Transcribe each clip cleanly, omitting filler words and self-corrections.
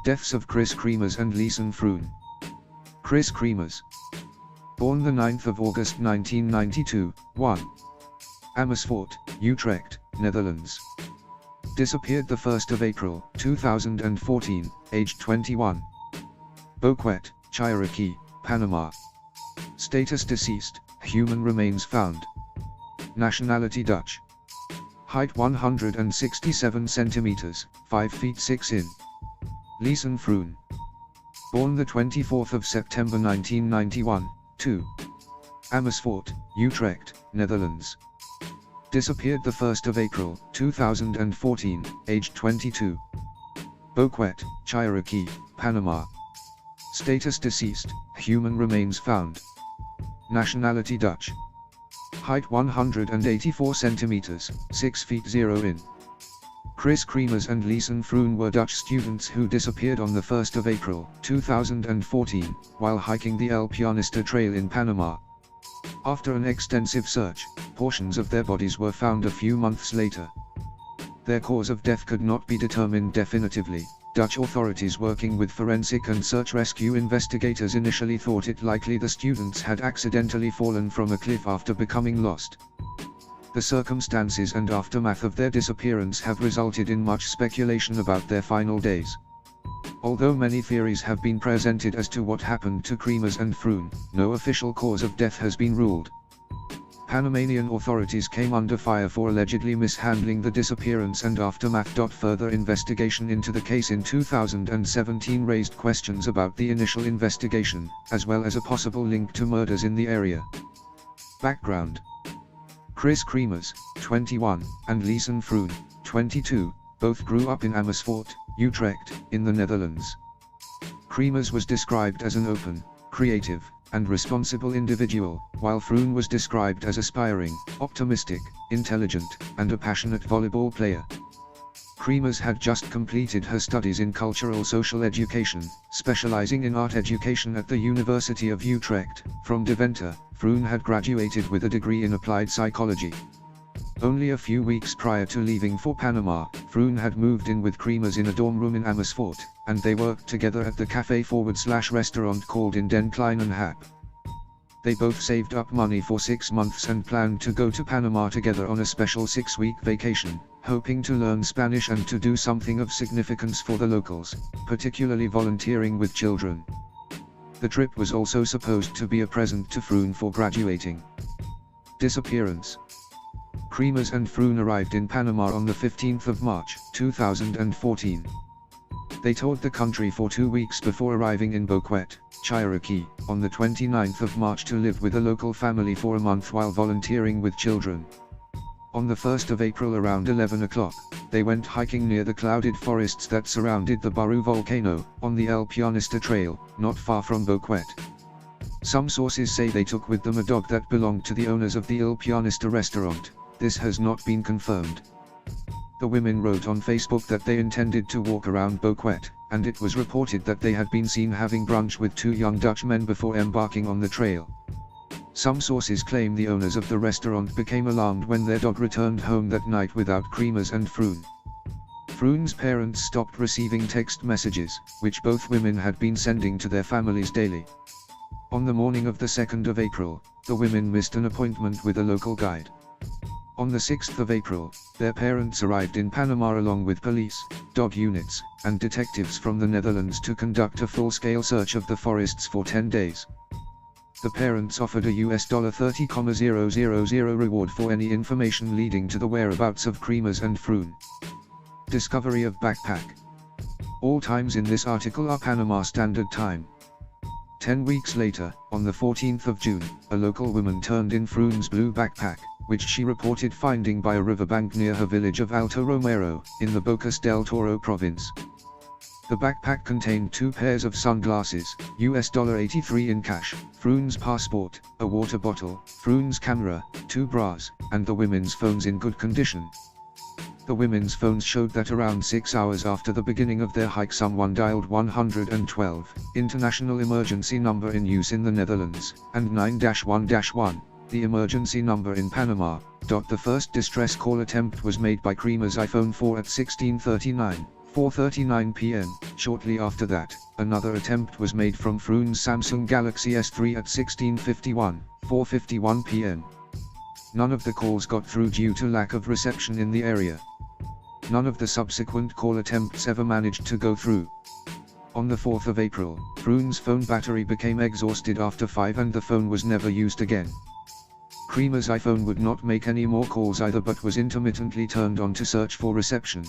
Deaths of Kris Kremers and Lianne Froon. Kris Kremers. Born the 9th of August 1992, 1. Amersfoort, Utrecht, Netherlands. Disappeared the 1st of April, 2014, aged 21. Boquete, Chiriquí, Panama. Status deceased, human remains found. Nationality Dutch. Height 167 centimeters, 5 feet 6 in. Lianne Froon. Born the 24th of September 1991, 2. Amersfoort, Utrecht, Netherlands. Disappeared the 1st of April, 2014, aged 22. Boquete, Chiriquí, Panama. Status deceased, human remains found. Nationality Dutch. Height 184 centimeters, 6 feet 0 in. Kris Kremers and Lianne Froon were Dutch students who disappeared on the 1st of April, 2014, while hiking the El Pianista Trail in Panama. After an extensive search, portions of their bodies were found a few months later. Their cause of death could not be determined definitively. Dutch authorities working with forensic and search rescue investigators initially thought it likely the students had accidentally fallen from a cliff after becoming lost. The circumstances and aftermath of their disappearance have resulted in much speculation about their final days. Although many theories have been presented as to what happened to Kremers and Froon, no official cause of death has been ruled. Panamanian authorities came under fire for allegedly mishandling the disappearance and aftermath. Further investigation into the case in 2017 raised questions about the initial investigation, as well as a possible link to murders in the area. Background: Kris Kremers, 21, and Lianne Froon, 22, both grew up in Amersfoort, Utrecht, in the Netherlands. Kremers was described as an open, creative, and responsible individual, while Froon was described as aspiring, optimistic, intelligent, and a passionate volleyball player. Kremers had just completed her studies in cultural social education, specializing in art education at the University of Utrecht. From Deventer, Froon had graduated with a degree in applied psychology. Only a few weeks prior to leaving for Panama, Froon had moved in with Kremers in a dorm room in Amersfoort, and they worked together at the cafe/restaurant called In Den Kleinen Hap. They both saved up money for 6 months and planned to go to Panama together on a special 6-week vacation, hoping to learn Spanish and to do something of significance for the locals, particularly volunteering with children. The trip was also supposed to be a present to Froon for graduating. Disappearance. Kremers and Froon arrived in Panama on the 15th of March, 2014. They toured the country for 2 weeks before arriving in Boquete, Chiriquí, on the 29th of March to live with a local family for a month while volunteering with children. On the 1st of April around 11 o'clock, they went hiking near the clouded forests that surrounded the Baru volcano, on the El Pianista Trail, not far from Boquete. Some sources say they took with them a dog that belonged to the owners of the El Pianista restaurant. This has not been confirmed. The women wrote on Facebook that they intended to walk around Boquete, and it was reported that they had been seen having brunch with 2 young Dutch men before embarking on the trail. Some sources claim the owners of the restaurant became alarmed when their dog returned home that night without Kremers and Froon. Froon's parents stopped receiving text messages, which both women had been sending to their families daily. On the morning of the 2nd of April, the women missed an appointment with a local guide. On the 6th of April, their parents arrived in Panama along with police, dog units, and detectives from the Netherlands to conduct a full-scale search of the forests for 10 days. The parents offered a $30,000 reward for any information leading to the whereabouts of Kremers and Froon. Discovery of backpack. All times in this article are Panama Standard Time. 10 weeks later, on the 14th of June, a local woman turned in Froon's blue backpack, which she reported finding by a riverbank near her village of Alto Romero, in the Bocas del Toro province. The backpack contained 2 pairs of sunglasses, $83 in cash, Froon's passport, a water bottle, Froon's camera, 2 bras, and the women's phones in good condition. The women's phones showed that around 6 hours after the beginning of their hike someone dialed 112, international emergency number in use in the Netherlands, and 9-1-1, the emergency number in Panama. The first distress call attempt was made by Kremer's iPhone 4 at 16:39, 4:39 p.m. Shortly after that, another attempt was made from Froon's Samsung Galaxy S3 at 16:51, 4:51 p.m. None of the calls got through due to lack of reception in the area. None of the subsequent call attempts ever managed to go through. On the 4th of April, Froon's phone battery became exhausted after 5 and the phone was never used again. Kremer's iPhone would not make any more calls either but was intermittently turned on to search for reception.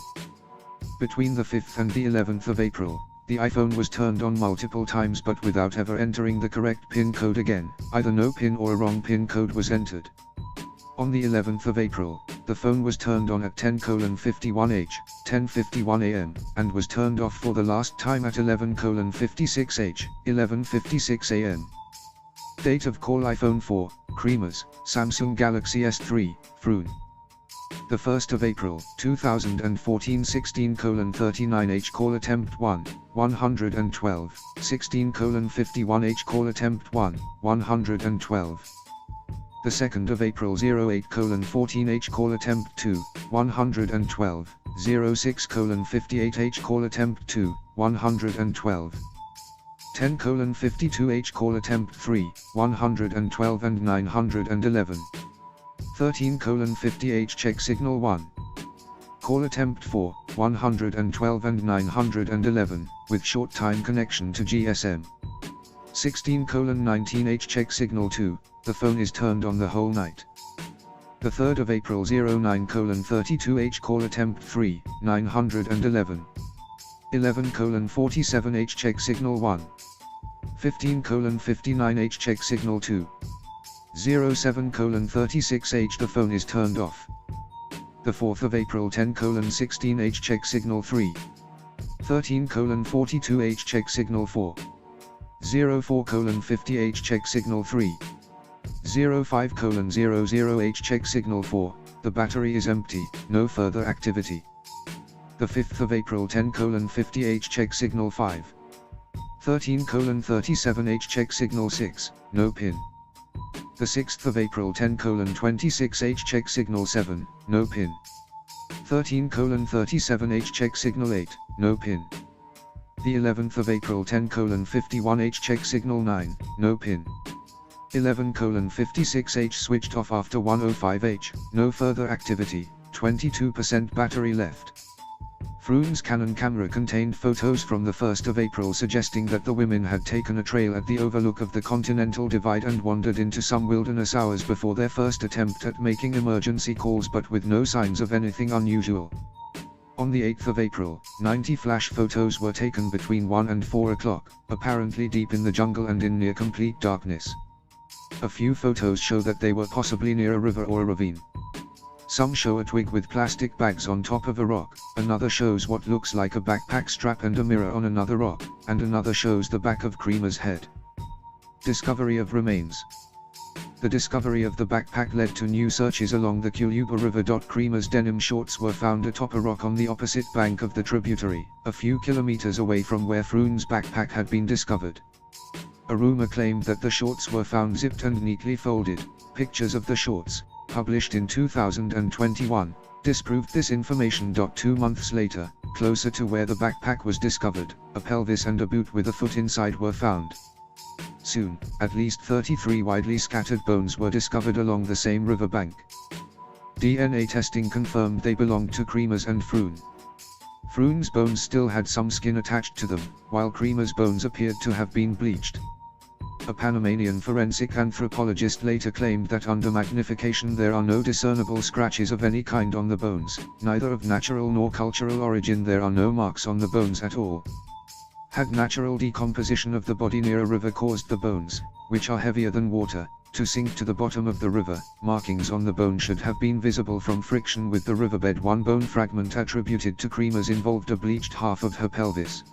Between the 5th and the 11th of April, the iPhone was turned on multiple times but without ever entering the correct PIN code again, either no PIN or a wrong PIN code was entered. On the 11th of April, the phone was turned on at 10:51h, 10:51 am, and was turned off for the last time at 11:56h, 11:56 am. Date of call iPhone 4, Kremer's, Samsung Galaxy S3, Froon. The 1st of April, 2014 16:39h call attempt 1, 112, 16:51h call attempt 1, 112. The 2nd of April 08:14h call attempt 2, 112, 06:58h call attempt 2, 112. 10:52h call attempt 3, 112 and 911. 13:50h check signal 1. Call attempt 4, 112 and 911, with short time connection to GSM. 16:19h check signal 2, the phone is turned on the whole night. The 3rd of April 09:32h call attempt 3, 911. 11:47h check signal 1. 15:59h check signal 2. 07:36h the phone is turned off. The 4th of April 10:16h check signal 3. 13:42h check signal 4. 04:50h check signal 3. 05:00h check signal 4, the battery is empty, no further activity. The 5th of April 10:50h check signal 5. 13:37h check signal 6, no pin. The 6th of April 10:26h check signal 7, no pin. 13:37h check signal 8, no pin. The 11th of April 10:51h check signal 9, no pin. 11:56h switched off after 1:05h, no further activity, 22% battery left. Froon's Canon camera contained photos from the 1st of April suggesting that the women had taken a trail at the overlook of the Continental Divide and wandered into some wilderness hours before their first attempt at making emergency calls, but with no signs of anything unusual. On the 8th of April, 90 flash photos were taken between 1 and 4 o'clock, apparently deep in the jungle and in near complete darkness. A few photos show that they were possibly near a river or a ravine. Some show a twig with plastic bags on top of a rock, another shows what looks like a backpack strap and a mirror on another rock, and another shows the back of Kremer's head. Discovery of remains. The discovery of the backpack led to new searches along the Kuluba River. Kremer's denim shorts were found atop a rock on the opposite bank of the tributary, a few kilometers away from where Froon's backpack had been discovered. A rumor claimed that the shorts were found zipped and neatly folded. Pictures of the shorts, published in 2021, disproved this information. 2 months later, closer to where the backpack was discovered, a pelvis and a boot with a foot inside were found. Soon, at least 33 widely scattered bones were discovered along the same riverbank. DNA testing confirmed they belonged to Kremer's and Froon. Froon's bones still had some skin attached to them, while Kremer's bones appeared to have been bleached. A Panamanian forensic anthropologist later claimed that under magnification there are no discernible scratches of any kind on the bones, neither of natural nor cultural origin. There are no marks on the bones at all. Had natural decomposition of the body near a river caused the bones, which are heavier than water, to sink to the bottom of the river, markings on the bone should have been visible from friction with the riverbed. One bone fragment attributed to Kremer's involved a bleached half of her pelvis.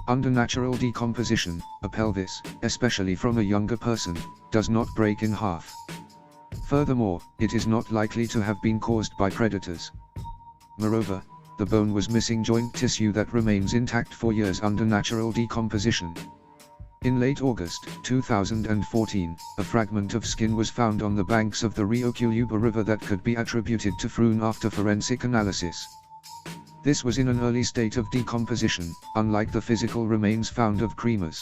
Under natural decomposition, a pelvis, especially from a younger person, does not break in half. Furthermore, it is not likely to have been caused by predators. Moreover, the bone was missing joint tissue that remains intact for years under natural decomposition. In late August 2014, a fragment of skin was found on the banks of the Rio Kuluba River that could be attributed to Froon after forensic analysis. This was in an early state of decomposition, unlike the physical remains found of Kremers.